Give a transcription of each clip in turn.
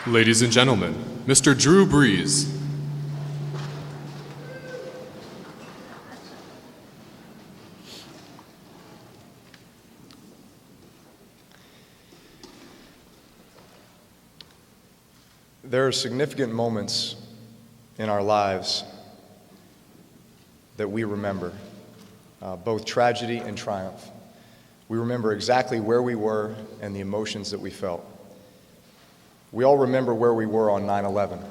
Ladies and gentlemen, Mr. Drew Brees. There are significant moments in our lives that we remember, both tragedy and triumph. We remember exactly where we were and the emotions that we felt. We all remember where we were on 9/11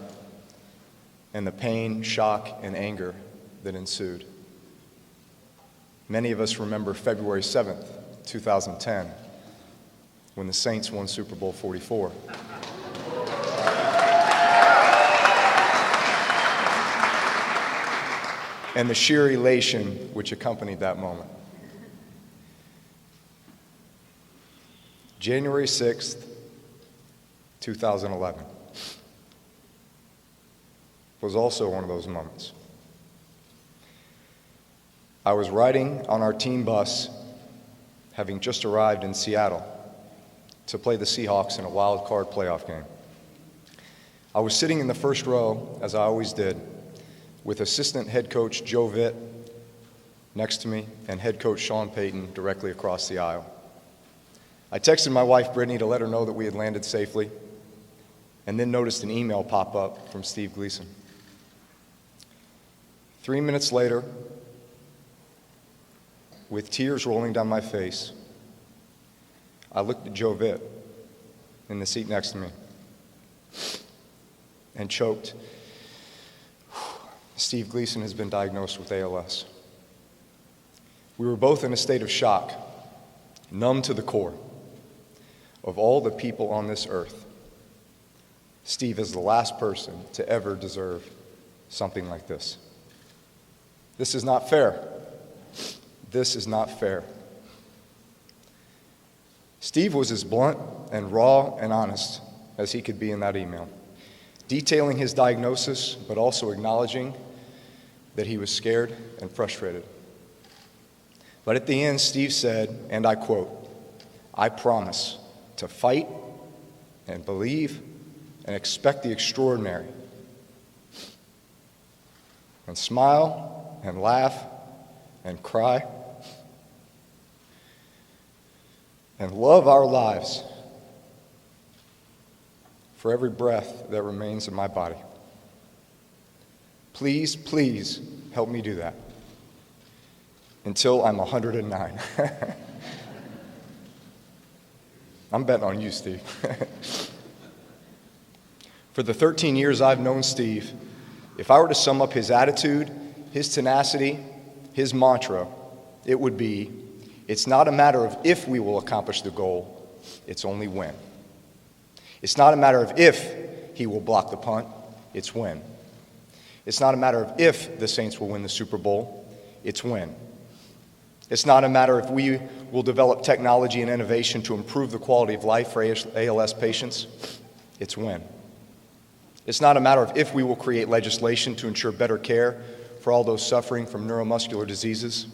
and the pain, shock, and anger that ensued. Many of us remember February 7th, 2010, when the Saints won Super Bowl 44. And the sheer elation which accompanied that moment. January 6th, 2011 was also one of those moments. I was riding on our team bus, having just arrived in Seattle to play the Seahawks in a wild card playoff game. I was sitting in the first row, as I always did, with assistant head coach Joe Vitt next to me and head coach Sean Payton directly across the aisle. I texted my wife Brittany to let her know that we had landed safely, and then noticed an email pop up from Steve Gleason. 3 minutes later, with tears rolling down my face, I looked at Joe Vitt in the seat next to me and choked. Steve Gleason has been diagnosed with ALS. We were both in a state of shock, numb to the core. Of all the people on this earth, Steve is the last person to ever deserve something like this. This is not fair. This is not fair. Steve was as blunt and raw and honest as he could be in that email, detailing his diagnosis, but also acknowledging that he was scared and frustrated. But at the end, Steve said, and I quote, "I promise to fight and believe and expect the extraordinary, and smile and laugh and cry and love our lives for every breath that remains in my body. Please, please help me do that until I'm 109. I'm betting on you, Steve. For the 13 years I've known Steve, if I were to sum up his attitude, his tenacity, his mantra, it would be, it's not a matter of if we will accomplish the goal, it's only when. It's not a matter of if he will block the punt, it's when. It's not a matter of if the Saints will win the Super Bowl, it's when. It's not a matter of if we will develop technology and innovation to improve the quality of life for ALS patients, it's when. It's not a matter of if we will create legislation to ensure better care for all those suffering from neuromuscular diseases,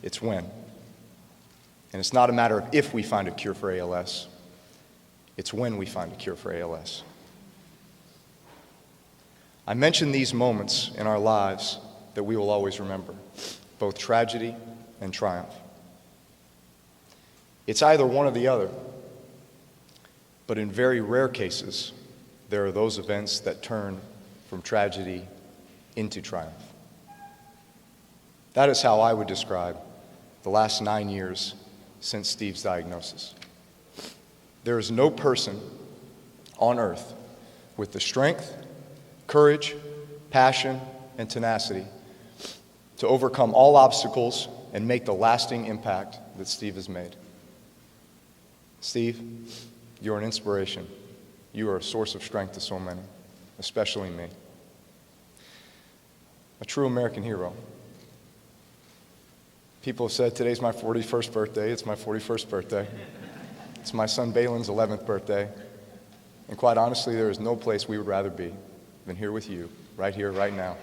it's when. And it's not a matter of if we find a cure for ALS, it's when we find a cure for ALS. I mention these moments in our lives that we will always remember, both tragedy and triumph. It's either one or the other, but in very rare cases, there are those events that turn from tragedy into triumph. That is how I would describe the last 9 years since Steve's diagnosis. There is no person on earth with the strength, courage, passion, and tenacity to overcome all obstacles and make the lasting impact that Steve has made. Steve, you're an inspiration. You are a source of strength to so many, especially me. A true American hero. People have said, today's my 41st birthday. It's my 41st birthday. It's my son Balin's 11th birthday. And quite honestly, there is no place we would rather be than here with you, right here, right now.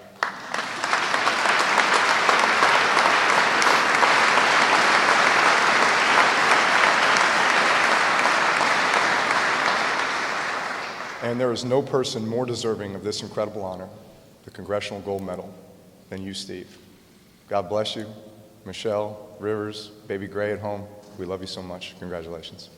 And there is no person more deserving of this incredible honor, the Congressional Gold Medal, than you, Steve. God bless you. Michelle, Rivers, baby Gray at home, we love you so much. Congratulations.